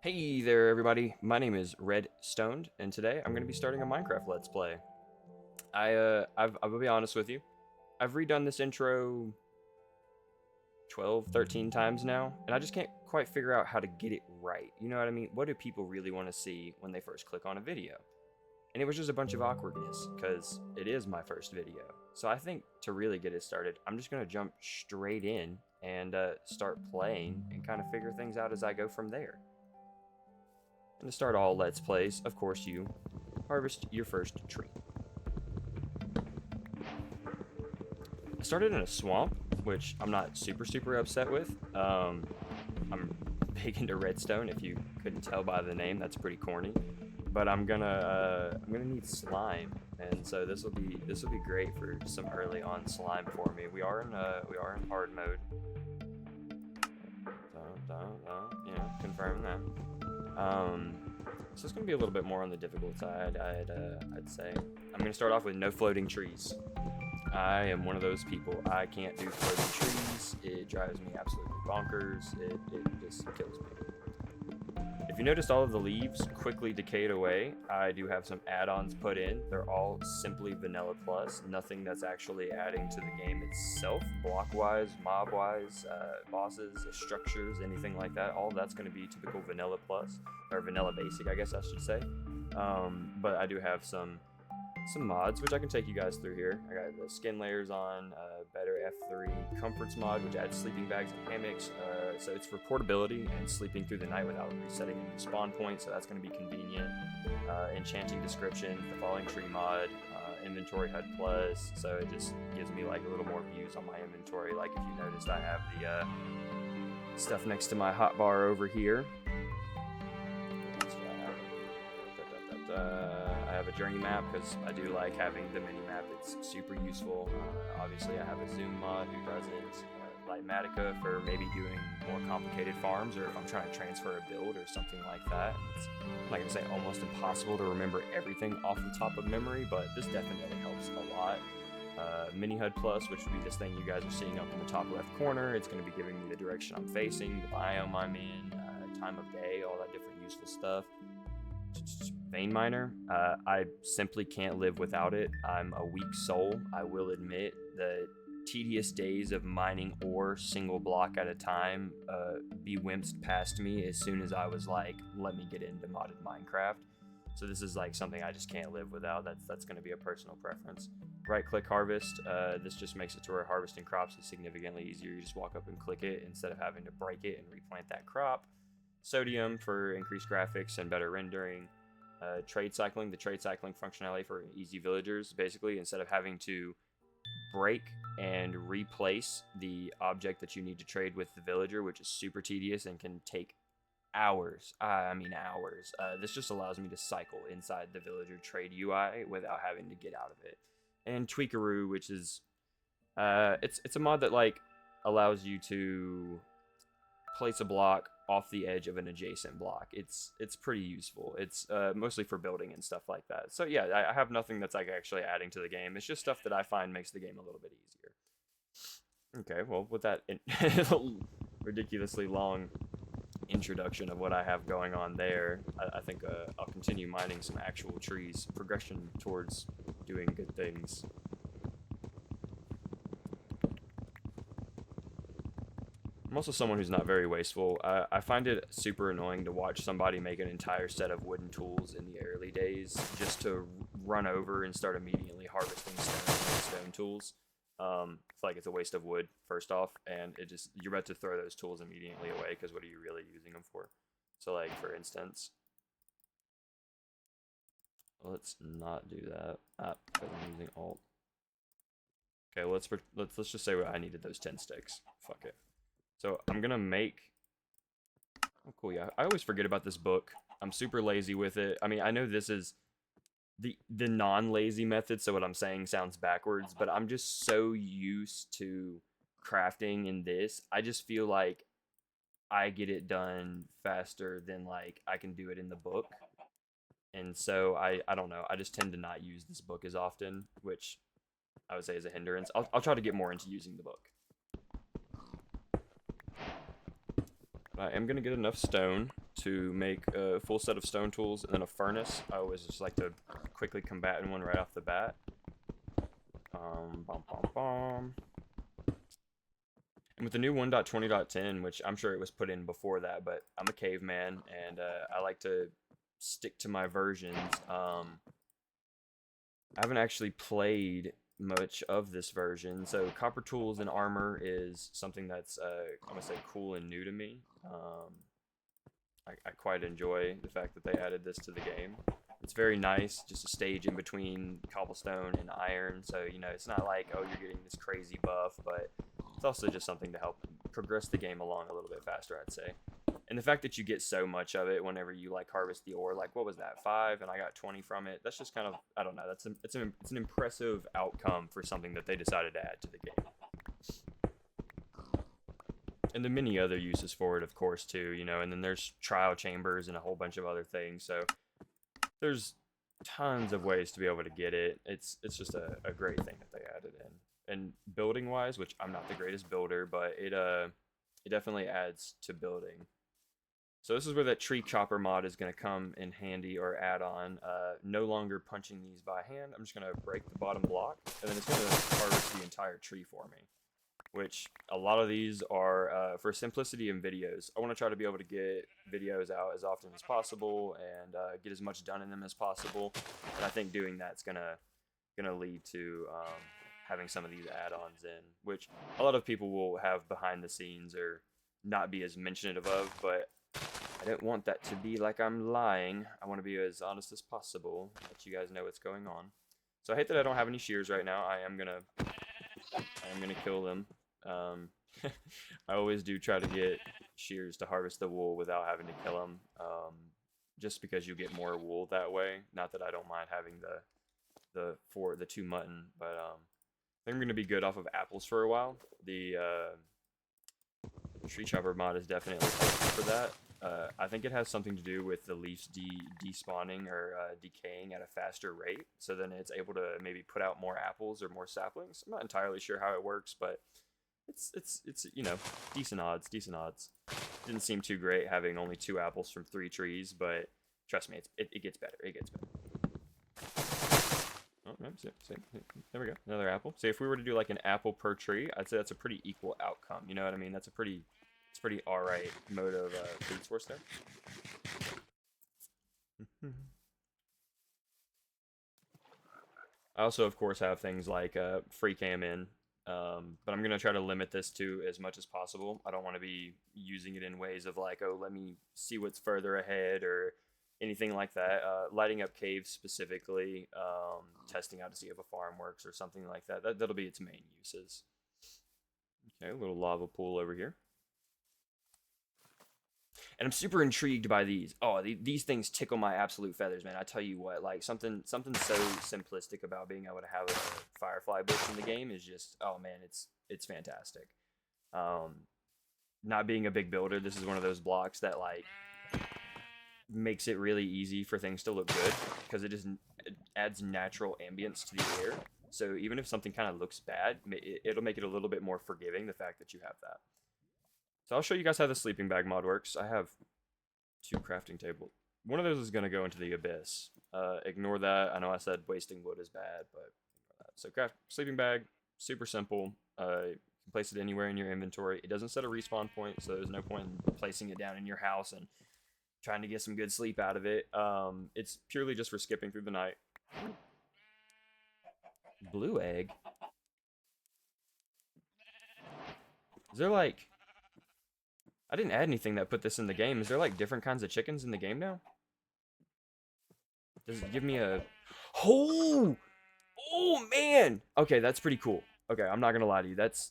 Hey there, everybody. My name is Red Stoned, and today I'm going to be starting a Minecraft Let's Play. I will be honest with you. I've redone this intro 12, 13 times now, and I just can't quite figure out how to get it right. You know what I mean? What do people really want to see when they first click on a video? And it was just a bunch of awkwardness, because it is my first video. So I think to really get it started, I'm just going to jump straight in and start playing and kind of figure things out as I go from there. And to start all Let's Plays, of course, you harvest your first tree. I started in a swamp, which I'm not super upset with. I'm big into redstone. If you couldn't tell by the name, that's pretty corny. But I'm gonna need slime, and so this will be great for some early on slime for me. We are in hard mode. Yeah, confirm that. So it's gonna be a little bit more on the difficult side, I'd say. I'm gonna start off with no floating trees. I am one of those people. I can't do floating trees. It drives me absolutely bonkers. It just kills me. If you noticed, all of the leaves quickly decayed away. I do have some add-ons put in. They're all simply vanilla plus. Nothing that's actually adding to the game itself, block-wise, mob-wise, bosses, structures, anything like that. All of that's going to be typical vanilla plus, or vanilla basic, I guess I should say. But I do have some mods, which I can take you guys through here. I got the skin layers on, better F3 comforts mod, which adds sleeping bags and hammocks. So it's for portability and sleeping through the night without resetting a new spawn point, so that's going to be convenient. Enchanting description, the falling tree mod, inventory HUD plus, so it just gives me like a little more views on my inventory. Like if you noticed, I have the stuff next to my hotbar over here. I have a journey map because I do like having the mini map. It's super useful. Obviously, I have a zoom mod who doesn't. Ligmatica for maybe doing more complicated farms, or if I'm trying to transfer a build or something like that. It's, I'm not going to say almost impossible to remember everything off the top of memory, but this definitely helps a lot. Mini HUD Plus, which would be this thing you guys are seeing up in the top left corner. It's going to be giving me the direction I'm facing, the biome I'm in, time of day, all that different useful stuff. Vein Miner, I simply can't live without it. I'm a weak soul, I will admit. The tedious days of mining ore single block at a time be-wimpsed past me as soon as I was like, let me get into modded Minecraft. So this is like something I just can't live without. That's going to be a personal preference. Right-click harvest. This just makes it to where harvesting crops is significantly easier. You just walk up and click it instead of having to break it and replant that crop. Sodium for increased graphics and better rendering. Trade cycling, the trade cycling functionality for easy villagers. Basically, instead of having to break and replace the object that you need to trade with the villager, which is super tedious and can take hours. I mean hours. This just allows me to cycle inside the villager trade UI without having to get out of it. And Tweakaroo, which is it's a mod that like allows you to place a block off the edge of an adjacent block. It's pretty useful. It's mostly for building and stuff like that. So yeah, I have nothing that's like actually adding to the game. It's just stuff that I find makes the game a little bit easier. Okay, well with that ridiculously long introduction of what I have going on there, I think I'll continue mining some actual trees. Progression towards doing good things. I'm also someone who's not very wasteful. I find it super annoying to watch somebody make an entire set of wooden tools in the early days just to run over and start immediately harvesting stone tools. It's like it's a waste of wood, first off, and you're about to throw those tools immediately away because what are you really using them for? So like, for instance, let's not do that. Because I'm using Alt. Okay, let's just say I needed those 10 sticks. Fuck it. So I'm gonna make. Oh, cool. Yeah, I always forget about this book. I'm super lazy with it. I mean, I know this is the non-lazy method, so what I'm saying sounds backwards, but I'm just so used to crafting in this. I just feel like I get it done faster than like I can do it in the book. And so I don't know. I just tend to not use this book as often, which I would say is a hindrance. I'll try to get more into using the book. I am going to get enough stone to make a full set of stone tools and then a furnace. I always just like to quickly combat in one right off the bat. Bum, bum, bum. And with the new 1.20.10, which I'm sure it was put in before that, but I'm a caveman and I like to stick to my versions. I haven't actually played much of this version, so copper tools and armor is something that's I'm gonna say cool and new to me. I quite enjoy the fact that they added this to the game. It's very nice, just a stage in between cobblestone and iron, so you know it's not like, oh, you're getting this crazy buff, but it's also just something to help progress the game along a little bit faster, I'd say. And the fact that you get so much of it whenever you like harvest the ore, like what was that, 5, and I got 20 from it. That's just kind of, I don't know. It's an impressive outcome for something that they decided to add to the game. And the many other uses for it, of course, too. You know, and then there's trial chambers and a whole bunch of other things. So there's tons of ways to be able to get it. It's just a great thing that they added in. And building wise, which I'm not the greatest builder, but it definitely adds to building. So this is where that tree chopper mod is going to come in handy or add on. No longer punching these by hand. I'm just going to break the bottom block, and then it's going to harvest the entire tree for me. Which a lot of these are for simplicity in videos. I want to try to be able to get videos out as often as possible and get as much done in them as possible. And I think doing that's gonna lead to having some of these add-ons in, which a lot of people will have behind the scenes or not be as mentionative of, but I don't want that to be like I'm lying. I want to be as honest as possible, let you guys know what's going on. So I hate that I don't have any shears right now. I am gonna kill them. I always do try to get shears to harvest the wool without having to kill them, just because you get more wool that way. Not that I don't mind having the 2 mutton, but I think I'm gonna be good off of apples for a while. The tree chopper mod is definitely for that. I think it has something to do with the leaves despawning or decaying at a faster rate, so then it's able to maybe put out more apples or more saplings. I'm not entirely sure how it works, but it's you know, decent odds. Didn't seem too great having only 2 apples from 3 trees, but trust me, it gets better. It gets better. Oh, no, see, there we go, another apple. So if we were to do like an apple per tree, I'd say that's a pretty equal outcome. You know what I mean? It's pretty alright mode of food source there. I also, of course, have things like free cam in, but I'm going to try to limit this to as much as possible. I don't want to be using it in ways of like, oh, let me see what's further ahead or anything like that. Lighting up caves specifically, testing out to see if a farm works or something like that. That'll be its main uses. Okay, a little lava pool over here. And I'm super intrigued by these. Oh, these things tickle my absolute feathers, man. I tell you what, like something so simplistic about being able to have a firefly bush in the game is just, oh man, it's fantastic. Not being a big builder, this is one of those blocks that like makes it really easy for things to look good because it adds natural ambience to the air. So even if something kind of looks bad, it'll make it a little bit more forgiving, the fact that you have that. So I'll show you guys how the sleeping bag mod works. I have 2 crafting tables. One of those is going to go into the abyss. Ignore that. I know I said wasting wood is bad, but ignore that. So craft sleeping bag, super simple. You can place it anywhere in your inventory. It doesn't set a respawn point, so there's no point in placing it down in your house and trying to get some good sleep out of it. It's purely just for skipping through the night. Blue egg? Is there like... I didn't add anything that put this in the game. Is there like different kinds of chickens in the game now? Does it give me a... Oh! Oh, man! Okay, that's pretty cool. Okay, I'm not gonna lie to you. That's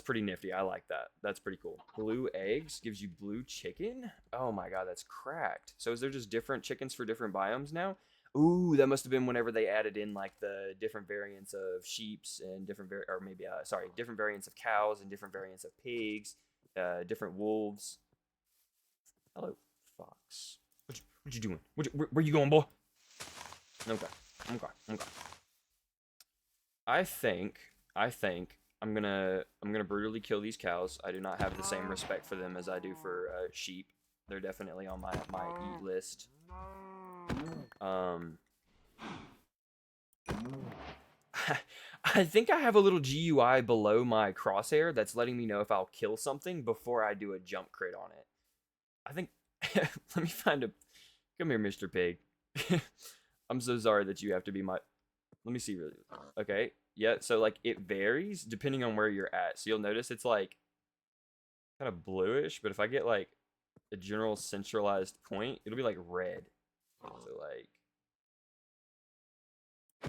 pretty nifty. I like that. That's pretty cool. Blue eggs gives you blue chicken? Oh my god, that's cracked. So is there just different chickens for different biomes now? Ooh, that must have been whenever they added in like the different variants of sheeps and different different variants of cows and different variants of pigs. Different wolves. Hello, fox. What you doing? Where you going, boy? Okay. I think I'm gonna brutally kill these cows. I do not have the same respect for them as I do for sheep. They're definitely on my eat list. I think I have a little GUI below my crosshair that's letting me know if I'll kill something before I do a jump crit on it. I think, let me find a, come here, Mr. Pig. I'm so sorry that you have to be my, let me see really. Okay, yeah, so like it varies depending on where you're at. So you'll notice it's like kind of bluish, but if I get like a general centralized point, it'll be like red. So like,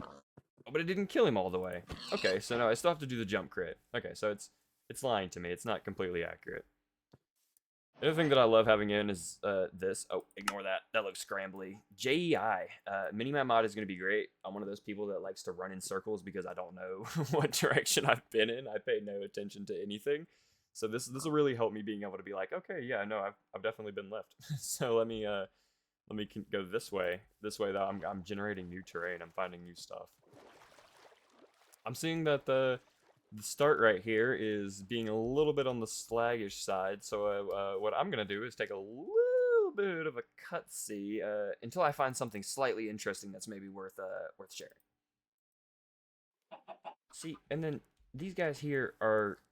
oh, but it didn't kill him all the way. Okay, so no, I still have to do the jump crit. Okay, so it's lying to me. It's not completely accurate. The other thing that I love having in is this. Oh, ignore that. That looks scrambly. JEI. Minimap mod is going to be great. I'm one of those people that likes to run in circles because I don't know what direction I've been in. I pay no attention to anything. So this will really help me being able to be like, okay, yeah, no, I've definitely been left. So let me go this way. This way, though, I'm generating new terrain. I'm finding new stuff. I'm seeing that the start right here is being a little bit on the slaggish side, so what I'm gonna do is take a little bit of a cutsy until I find something slightly interesting that's maybe worth sharing. See, and then these guys here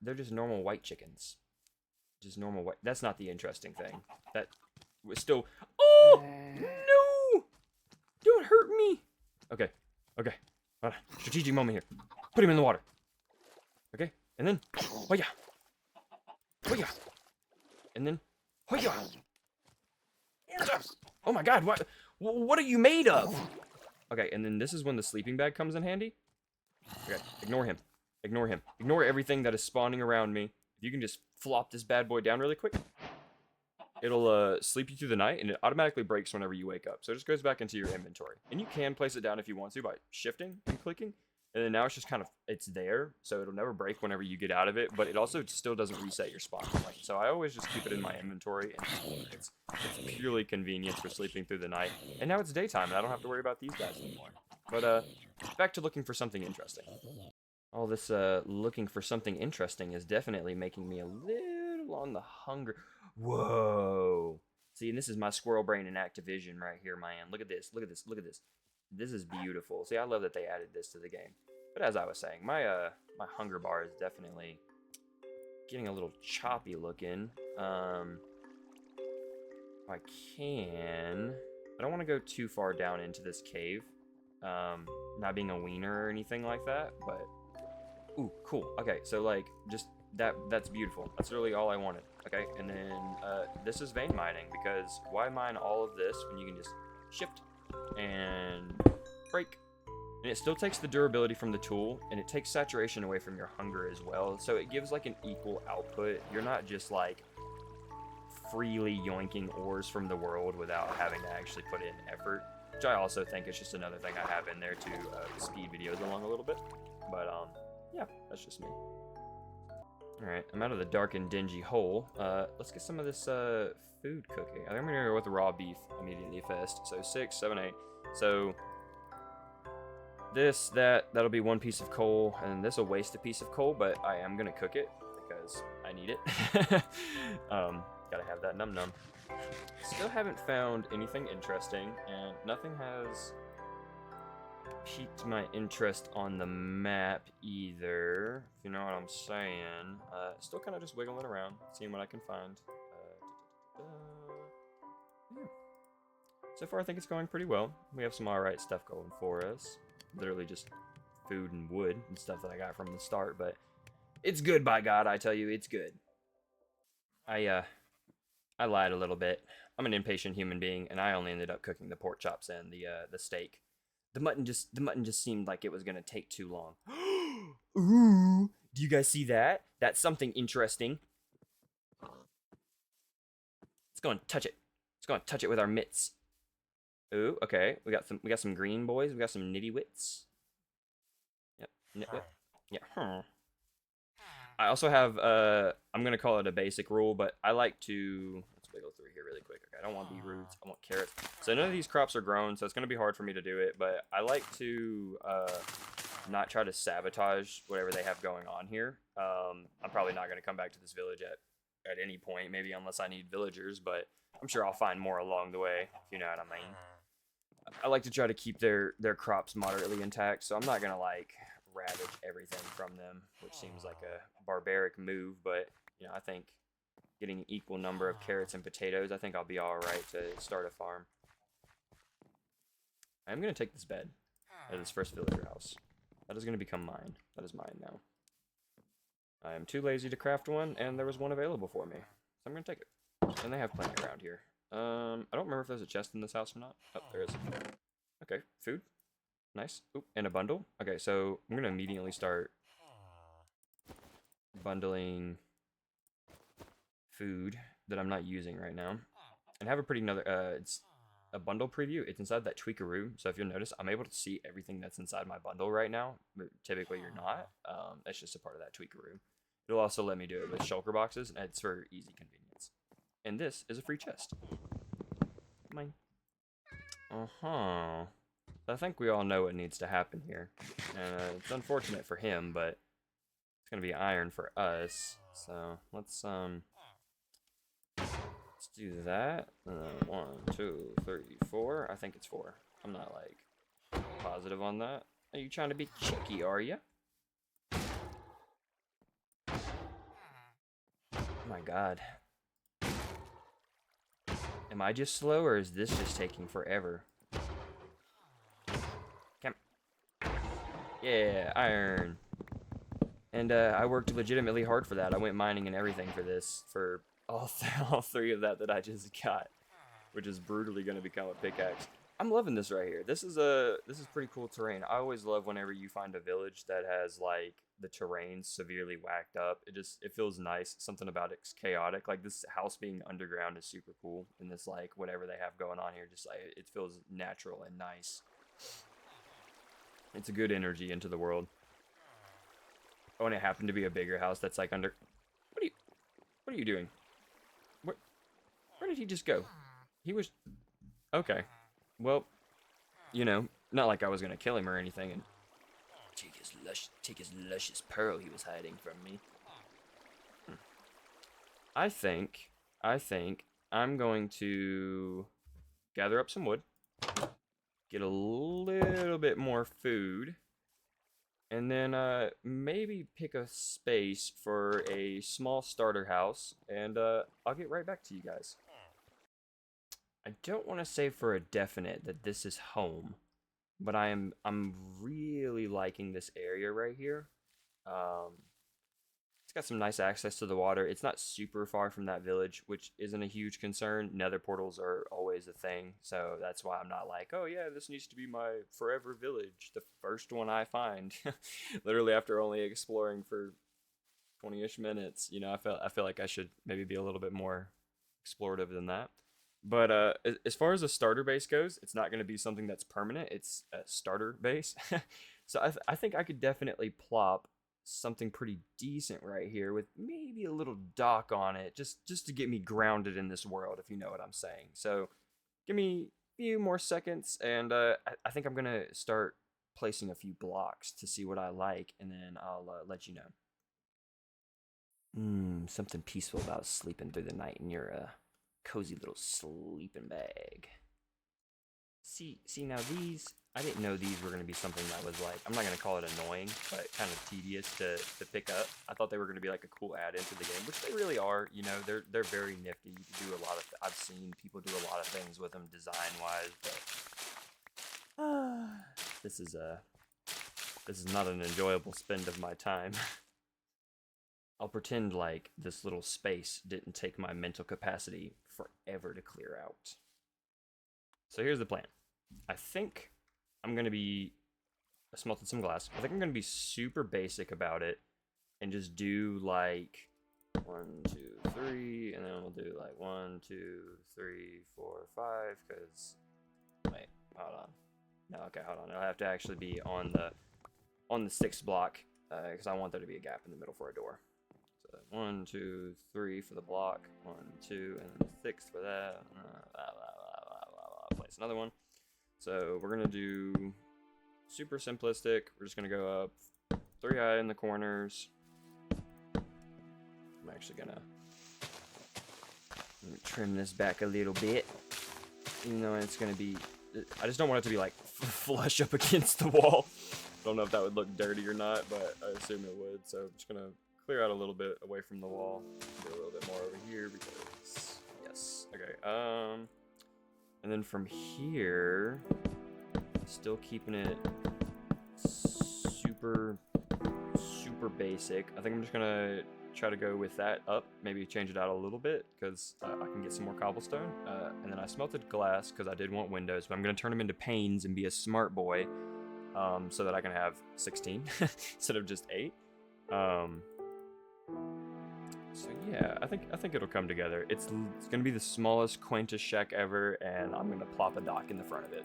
they're just normal white chickens, just normal white. That's not the interesting thing. That was still. Oh no! Don't hurt me. Okay, okay. Hold on. Strategic moment here. Put him in the water. Okay, and then, hoya, hoya, and then, hoya. Oh my God, what are you made of? Okay, and then this is when the sleeping bag comes in handy. Okay, ignore him, ignore him, ignore everything that is spawning around me. If you can just flop this bad boy down really quick, it'll sleep you through the night, and it automatically breaks whenever you wake up. So it just goes back into your inventory, and you can place it down if you want to by shifting and clicking. And then now it's just kind of, it's there, so it'll never break whenever you get out of it, but it also still doesn't reset your spawn point. So I always just keep it in my inventory, and it's purely convenience for sleeping through the night. And now it's daytime, and I don't have to worry about these guys anymore. But back to looking for something interesting. All this looking for something interesting is definitely making me a little on the hunger. Whoa! See, and this is my squirrel brain and Activision right here, man. Look at this, look at this, look at this. This is beautiful. See, I love that they added this to the game. But as I was saying, my my hunger bar is definitely getting a little choppy looking. I don't want to go too far down into this cave. Not being a wiener or anything like that, but ooh, cool. Okay, so like just that's beautiful. That's really all I wanted. Okay, and then this is vein mining, because why mine all of this when you can just shift and break? And it still takes the durability from the tool, and it takes saturation away from your hunger as well, so it gives like an equal output. You're not just like freely yoinking ores from the world without having to actually put in effort, which I also think is just another thing I have in there to speed videos along a little bit. But yeah, that's just me. Alright, I'm out of the dark and dingy hole. Let's get some of this food cooking. I think I'm gonna go with the raw beef immediately first. So 6, 7, 8. So that'll be 1 piece of coal, and this will waste a piece of coal, but I am gonna cook it because I need it. Gotta have that num num. Still haven't found anything interesting, and nothing has piqued my interest on the map either, if you know what I'm saying. Still kind of just wiggling around, seeing what I can find. Yeah. So far I think it's going pretty well. We have some alright stuff going for us. Literally just food and wood and stuff that I got from the start, but it's good, by God, I tell you, it's good. I lied a little bit. I'm an impatient human being, and I only ended up cooking the pork chops and the steak. The mutton just seemed like it was gonna take too long. Ooh, do you guys see that? That's something interesting. Let's go and touch it. Let's go and touch it with our mitts. Ooh, okay. We got some green boys. We got some nitty wits. Yep. Nitwit. Yeah. Huh. I also have I'm gonna call it a basic rule, but I like to, let's wiggle through here really quick. Okay, I don't want beetroots, I want carrots. So none of these crops are grown, so it's gonna be hard for me to do it, but I like to not try to sabotage whatever they have going on here. I'm probably not gonna come back to this village at any point, maybe unless I need villagers, but I'm I'm sure I'll find more along the way, if you know what I mean. I like to try to keep their crops moderately intact, so I'm not gonna like ravage everything from them, which seems like a barbaric move, but you know, I think getting an equal number of carrots and potatoes, I think I'll be alright to start a farm. I'm gonna take this bed at this first villager house. That is gonna become mine. That is mine now. I am too lazy to craft one, and there was one available for me. So I'm gonna take it. And they have plenty around here. I don't remember if there's a chest in this house or not. Oh, there is. Okay, food. Nice. Oop, and a bundle. Okay, so I'm gonna immediately start bundling food that I'm not using right now. And have a pretty it's a bundle preview. It's inside that tweakaroo. So if you'll notice, I'm able to see everything that's inside my bundle right now. But typically you're not. That's just a part of that tweakaroo. It'll also let me do it with shulker boxes, and it's for easy convenience. And this is a free chest. Mine. Uh-huh. I think we all know what needs to happen here. And it's unfortunate for him, but it's gonna be iron for us. So let's do that. 1, 2, 3, 4. I think it's 4. I'm not like positive on that. Are you trying to be cheeky, are you? Oh my god. Am I just slow, or is this just taking forever? Yeah, iron. And I worked legitimately hard for that. I went mining and everything for this, for all 3 of that I just got, which is brutally going to become a pickaxe. I'm loving this right here. This is pretty cool terrain. I always love whenever you find a village that has like the terrain severely whacked up. It feels nice. Something about it's chaotic. Like this house being underground is super cool, and this like whatever they have going on here, just like it feels natural and nice. It's a good energy into the world. Oh, and it happened to be a bigger house that's like under. What are you doing? Where did he just go? He was. Okay. Well, you know, not like I was gonna kill him or anything and take his luscious pearl he was hiding from me. I think I'm going to gather up some wood, get a little bit more food, and then maybe pick a space for a small starter house, and I'll get right back to you guys. I don't want to say for a definite that this is home, but I'm really liking this area right here. It's got some nice access to the water. It's not super far from that village, which isn't a huge concern. Nether portals are always a thing, so that's why I'm not like, oh yeah, this needs to be my forever village, the first one I find. Literally after only exploring for 20-ish minutes, you know, I feel like I should maybe be a little bit more explorative than that. But as far as a starter base goes, it's not going to be something that's permanent. It's a starter base. So I think I could definitely plop something pretty decent right here with maybe a little dock on it, just to get me grounded in this world, if you know what I'm saying. So give me a few more seconds, and I think I'm going to start placing a few blocks to see what I like, and then I'll let you know. Something peaceful about sleeping through the night in your cozy little sleeping bag. See now these, I didn't know these were going to be something that was like, I'm not going to call it annoying, but kind of tedious to pick up. I thought they were going to be like a cool add-in to the game, which they really are. You know, they're very nifty. You can do a lot of, I've seen people do a lot of things with them design-wise, but this is not an enjoyable spend of my time. I'll pretend like this little space didn't take my mental capacity forever to clear out. So here's the plan. I think I'm going to be... I smelted some glass. I think I'm going to be super basic about it and just do like 1, 2, 3, and then we'll do like 1, 2, 3, 4, 5, because... Wait, hold on. No, okay, hold on. It'll have to actually be on the 6th block, because I want there to be a gap in the middle for a door. 1, 2, 3 for the block. 1, 2, and then 6 for that. Place another one. So we're gonna do super simplistic. We're just gonna go up 3 high in the corners. I'm actually gonna Let me trim this back a little bit. Even though it's gonna be, I just don't want it to be like flush up against the wall. Don't know if that would look dirty or not, but I assume it would. So I'm just gonna clear out a little bit away from the wall. Do a little bit more over here because yes. Okay. And then from here, still keeping it super basic. I think I'm just gonna try to go with that up, maybe change it out a little bit because I can get some more cobblestone. And then I smelted glass because I did want windows, but I'm gonna turn them into panes and be a smart boy, so that I can have 16 instead of just 8. So yeah, I think it'll come together. It's gonna be the smallest, quaintest shack ever, and I'm gonna plop a dock in the front of it.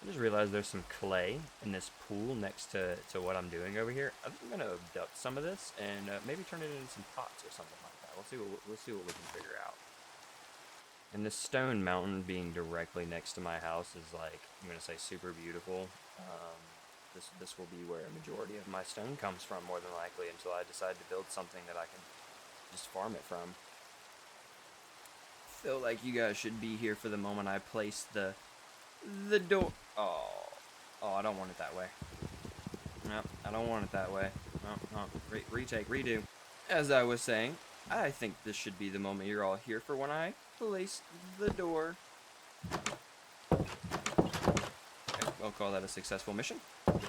I just realized there's some clay in this pool next to what I'm doing over here. I think I'm gonna abduct some of this and maybe turn it into some pots or something like that. We'll see what we can figure out. And this stone mountain being directly next to my house is like, I'm gonna say super beautiful. This will be where a majority of my stone comes from, more than likely, until I decide to build something that I can just farm it from. Feel like you guys should be here for the moment I place the door. Oh, I don't want it that way. No, I don't want it that way. No. Retake, redo. As I was saying, I think this should be the moment you're all here for when I place the door. Okay, I'll call that a successful mission.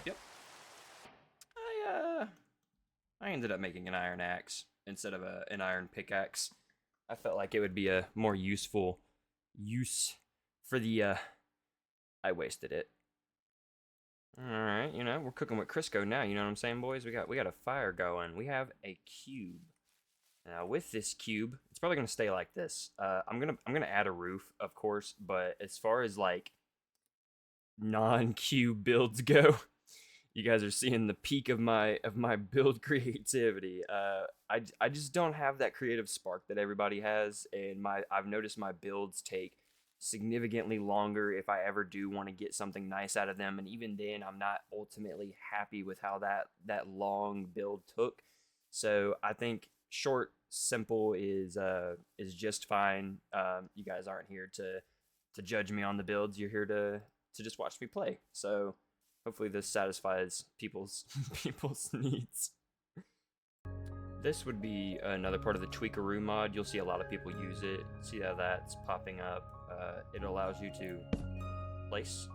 Yep. I ended up making an iron axe instead of an iron pickaxe. I felt like it would be a more useful use for the, I wasted it. Alright, you know, we're cooking with Crisco now, you know what I'm saying, boys? We got a fire going. We have a cube. Now with this cube, it's probably gonna stay like this. I'm gonna add a roof, of course, but as far as like non-cube builds go, you guys are seeing the peak of my build creativity. I just don't have that creative spark that everybody has, and I've noticed my builds take significantly longer if I ever do want to get something nice out of them, and even then I'm not ultimately happy with how that long build took. So I think short, simple is just fine. You guys aren't here to judge me on the builds. You're here to just watch me play. So hopefully this satisfies people's needs. This would be another part of the Tweakaroo mod. You'll see a lot of people use it. See how that's popping up. It allows you to place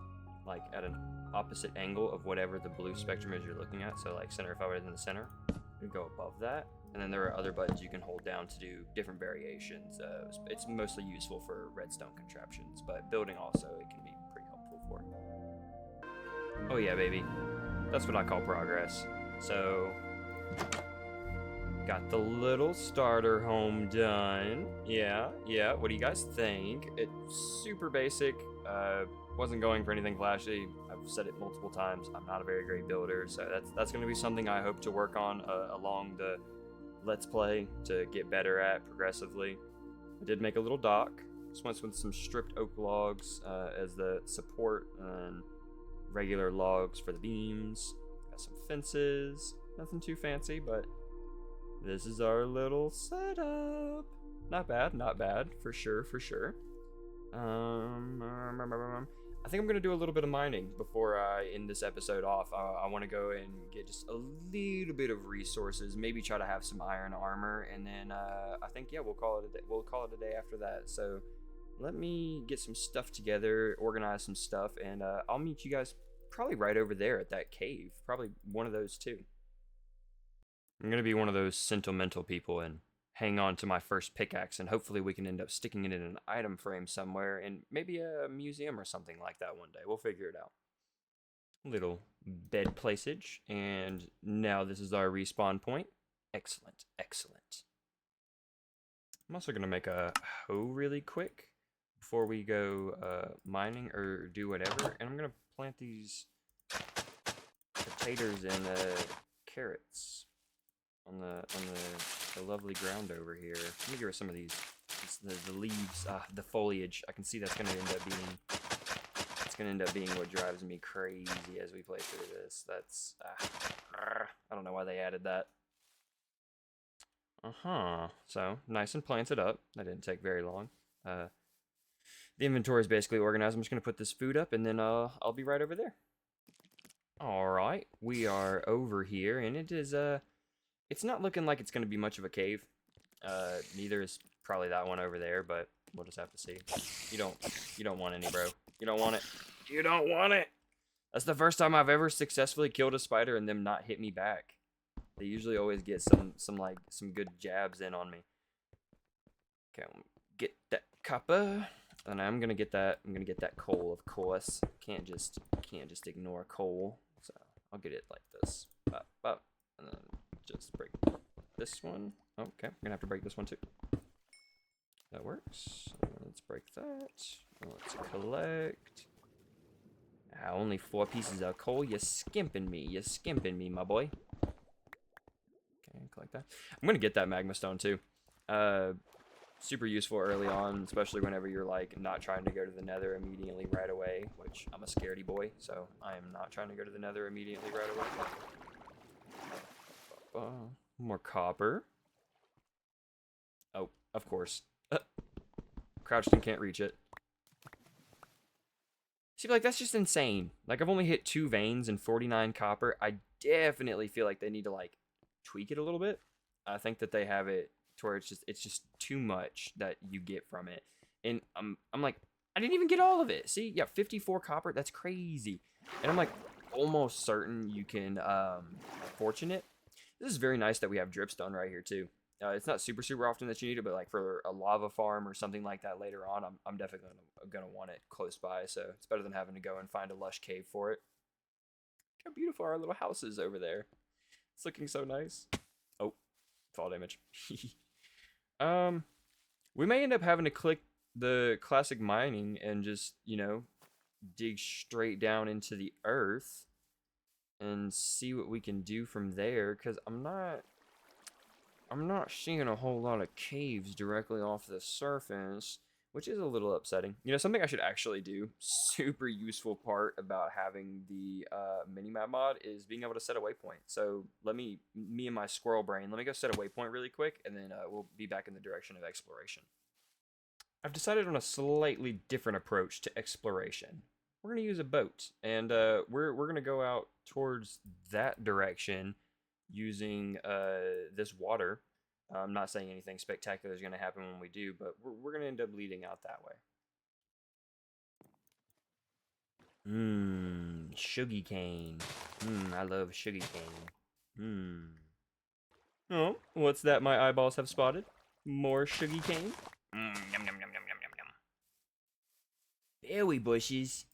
like at an opposite angle of whatever the blue spectrum is you're looking at. So like center, if I was in the center, you go above that. And then there are other buttons you can hold down to do different variations. It's mostly useful for redstone contraptions, but building also it can be pretty helpful for. Oh yeah, baby. That's what I call progress. So got the little starter home done. Yeah. What do you guys think? It's super basic. Wasn't going for anything flashy. I've said it multiple times. I'm not a very great builder, so that's going to be something I hope to work on along the Let's Play to get better at progressively. I did make a little dock. Just went with some stripped oak logs as the support and regular logs for the beams. Got some fences. Nothing too fancy, but this is our little setup. Not bad, for sure. I think I'm gonna do a little bit of mining before I end this episode off. I want to go and get just a little bit of resources, maybe try to have some iron armor, and then I think we'll call it a day. We'll call it a day after that. So let me get some stuff together, organize some stuff, and I'll meet you guys probably right over there at that cave. Probably one of those two. I'm gonna be one of those sentimental people and hang on to my first pickaxe, and hopefully we can end up sticking it in an item frame somewhere in maybe a museum or something like that one day. We'll figure it out. Little bed placeage, and now this is our respawn point. Excellent. I'm also gonna make a hoe really quick before we go mining or do whatever, and I'm gonna plant these potatoes and carrots on the lovely ground over here. Let me get rid of some of these, the leaves, the foliage. I can see that's gonna end up being what drives me crazy as we play through this. That's I don't know why they added that. So, nice and planted up. That didn't take very long. The inventory is basically organized. I'm just going to put this food up, and then I'll be right over there. Alright, we are over here, and it is, it's not looking like it's going to be much of a cave. Neither is probably that one over there, but we'll just have to see. You don't want any, bro. You don't want it. You don't want it! That's the first time I've ever successfully killed a spider and them not hit me back. They usually always get some good jabs in on me. Okay, get that copper, and I'm gonna get that coal, of course. Can't just ignore coal. So I'll get it like this, and then just break this one. Okay, we're gonna have to break this one too. That works. Let's break that. Let's collect. Only 4 pieces of coal. You're skimping me, my boy. Okay, collect that. I'm gonna get that magma stone too. Super useful early on, especially whenever you're like not trying to go to the nether immediately right away, which I'm a scaredy boy, so I am not trying to go to the nether immediately right away. More copper. Oh, of course. Crouched and can't reach it. See, like, that's just insane. Like, I've only hit 2 veins and 49 copper. I definitely feel like they need to, like, tweak it a little bit. I think that they have it to where it's just too much that you get from it. And I'm like, I didn't even get all of it. See, yeah, 54 copper. That's crazy. And I'm like almost certain you can fortune it. This is very nice that we have dripstone right here too. It's not super often that you need it, but like for a lava farm or something like that later on, I'm definitely gonna want it close by. So it's better than having to go and find a lush cave for it. Look how beautiful our little house is over there. It's looking so nice. Oh, fall damage. We may end up having to click the classic mining and just, you know, dig straight down into the earth and see what we can do from there, because I'm not seeing a whole lot of caves directly off the surface, which is a little upsetting. You know, something I should actually do, super useful part about having the minimap mod, is being able to set a waypoint. So me and my squirrel brain, let me go set a waypoint really quick, and then we'll be back in the direction of exploration. I've decided on a slightly different approach to exploration. We're going to use a boat, and we're going to go out towards that direction using this water. I'm not saying anything spectacular is going to happen when we do, but we're going to end up leading out that way. Sugar cane. I love sugar cane. Oh, what's that my eyeballs have spotted? More sugar cane? Yum, yum, yum, yum, yum, yum, yum. Berry bushes.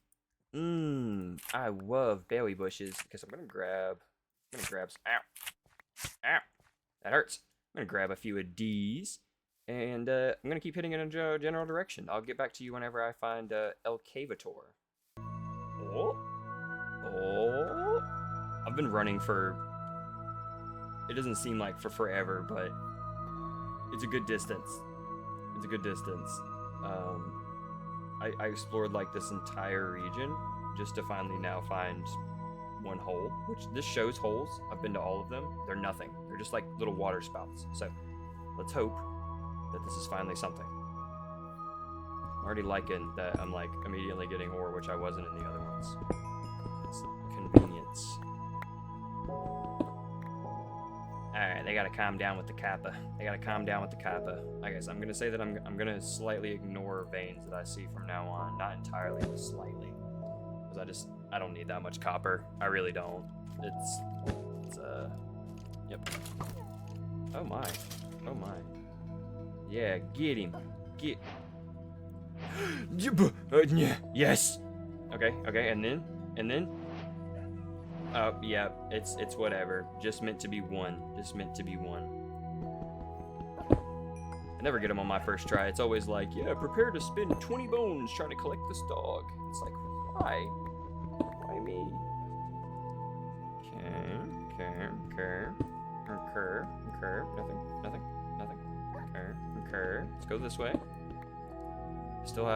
I love berry bushes, because I'm gonna grab some, ow, that hurts. I'm gonna grab a few of these, and I'm gonna keep hitting it in a general direction. I'll get back to you whenever I find El Cavator. Oh, I've been running for, it doesn't seem like for forever, but it's a good distance. It's a good distance. I explored like this entire region just to finally now find one hole, which this shows holes. I've been to all of them. They're nothing. They're just like little water spouts. So let's hope that this is finally something. I'm already liking that I'm like immediately getting ore, which I wasn't in the other ones. It's convenience. Alright, they gotta calm down with the kappa. I guess I'm gonna say that I'm gonna slightly ignore veins that I see from now on. Not entirely, but slightly. Because I don't need that much copper. I really don't. Yep. Oh my. Yeah, get him. Yes! Okay, and then? Oh, yeah, it's whatever. Just meant to be one. I never get them on my first try. It's always like, yeah, prepare to spend 20 bones trying to collect this dog. It's like, why? Why me? Okay. Nothing. Okay. Let's go this way. I still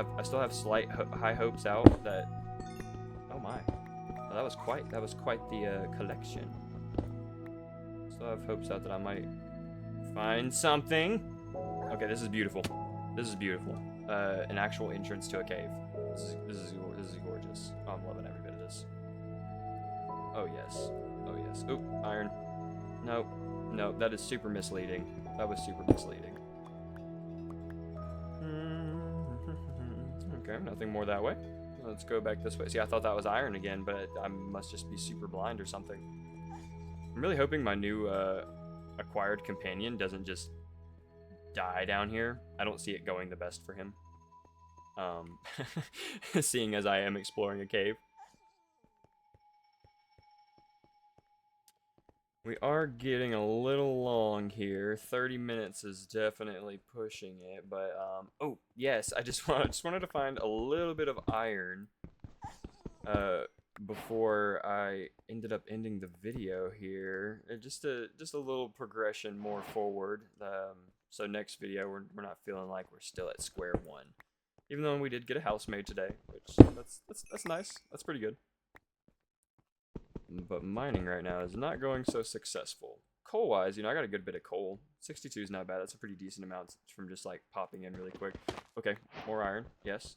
have slight high hopes out that. Oh my. Well, that was quite the collection. Still have hopes out that I might Find something. Okay, this is beautiful. This is beautiful. An actual entrance to a cave. This is gorgeous. Oh, I'm loving every bit of this. Oh yes. Oh yes. Oop, iron. Nope. Nope, that is super misleading. That was super misleading. Okay, nothing more that way. Let's go back this way. See, I thought that was iron again, but I must just be super blind or something. I'm really hoping my new acquired companion doesn't just die down here. I don't see it going the best for him. Seeing as I am exploring a cave. We are getting a little long here. 30 minutes is definitely pushing it, but oh yes, I just wanted to find a little bit of iron before I ended up ending the video here. Just a little progression more forward. So next video we're not feeling like we're still at square one, even though we did get a house made today, which that's nice. That's pretty good. But mining right now is not going so successful. Coal-wise, I got a good bit of coal. 62 is not bad. That's a pretty decent amount from just like popping in really quick. Okay, more iron. Yes.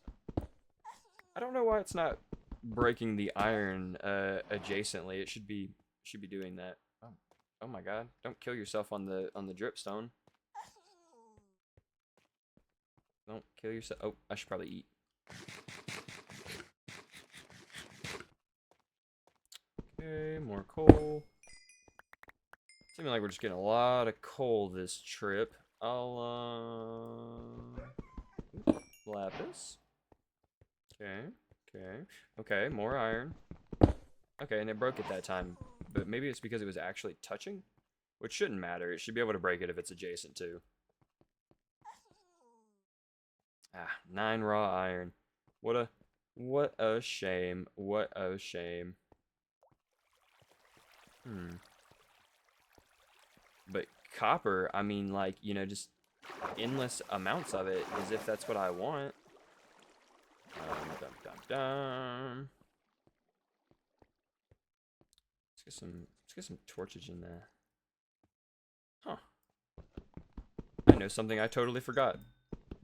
I don't know why it's not breaking the iron adjacently. It should be doing that. Oh my god! Don't kill yourself on the dripstone. Don't kill yourself. Oh, I should probably eat. Okay, more coal. Seeming like we're just getting a lot of coal this trip. I'll lapis. Okay, more iron. Okay, and it broke it that time, but maybe it's because it was actually touching, which shouldn't matter. It should be able to break it if it's adjacent to. 9 raw iron. What a shame. What a shame. But copper, I mean, like, just endless amounts of it, as if that's what I want. Let's get some torches in there. Huh. I know something I totally forgot.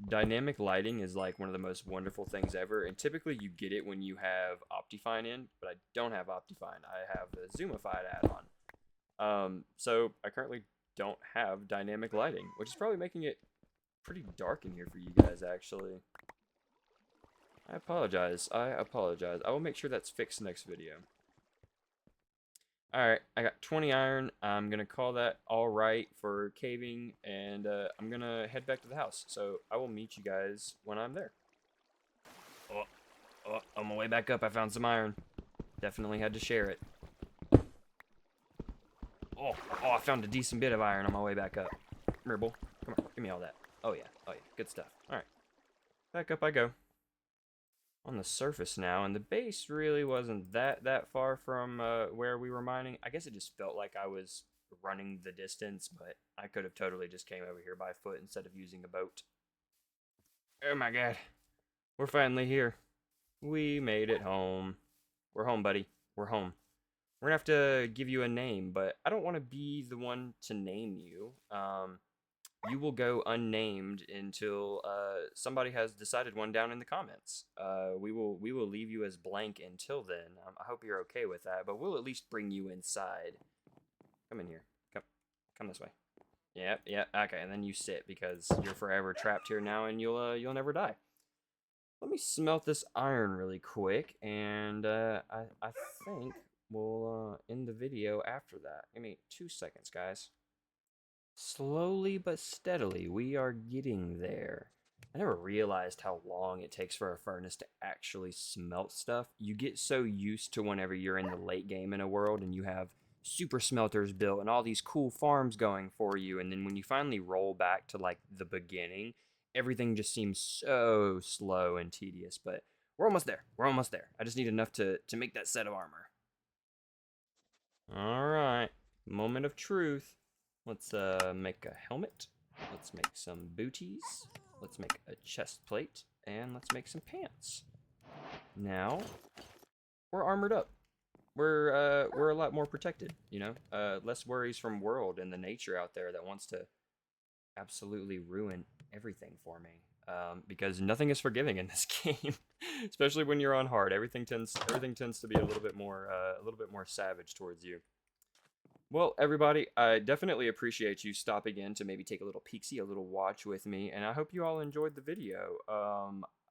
Dynamic lighting is like one of the most wonderful things ever, and typically you get it when you have Optifine in, but I don't have Optifine. I have the Zoomified add-on. So I currently don't have dynamic lighting, which is probably making it pretty dark in here for you guys, actually. I apologize. I will make sure that's fixed next video. Alright, I got 20 iron. I'm going to call that alright for caving, and I'm going to head back to the house. So I will meet you guys when I'm there. Oh, on my way back up, I found some iron. Definitely had to share it. Oh, I found a decent bit of iron on my way back up. Mirble, come on, give me all that. Oh yeah, good stuff. Alright, back up I go. On the surface now, and the base really wasn't that far from where we were mining. I guess it just felt like I was running the distance, but I could have totally just came over here by foot instead of using a boat. Oh my god, we're finally here. We made it home. We're home, buddy. We're home. We're gonna have to give you a name, but I don't want to be the one to name you. You will go unnamed until somebody has decided one down in the comments. We will leave you as blank until then. I hope you're okay with that, but we'll at least bring you inside. Come in here. Come this way. Yeah. Okay, and then you sit because you're forever trapped here now, and you'll never die. Let me smelt this iron really quick, and I think we'll end the video after that. Give me 2 seconds, guys. Slowly but steadily, we are getting there. I never realized how long it takes for a furnace to actually smelt stuff. You get so used to whenever you're in the late game in a world and you have super smelters built and all these cool farms going for you, and then when you finally roll back to like the beginning, everything just seems so slow and tedious, but we're almost there. I just need enough to make that set of armor. Alright, moment of truth. Let's make a helmet. Let's make some booties. Let's make a chest plate, and let's make some pants. Now we're armored up. We're a lot more protected, less worries from world and the nature out there that wants to absolutely ruin everything for me. Because nothing is forgiving in this game, especially when you're on hard. Everything tends to be a little bit more savage towards you. Well, everybody, I definitely appreciate you stopping in to maybe take a little peek, see a little watch with me, and I hope you all enjoyed the video.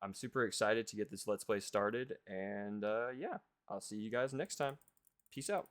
I'm super excited to get this Let's Play started, and yeah, I'll see you guys next time. Peace out.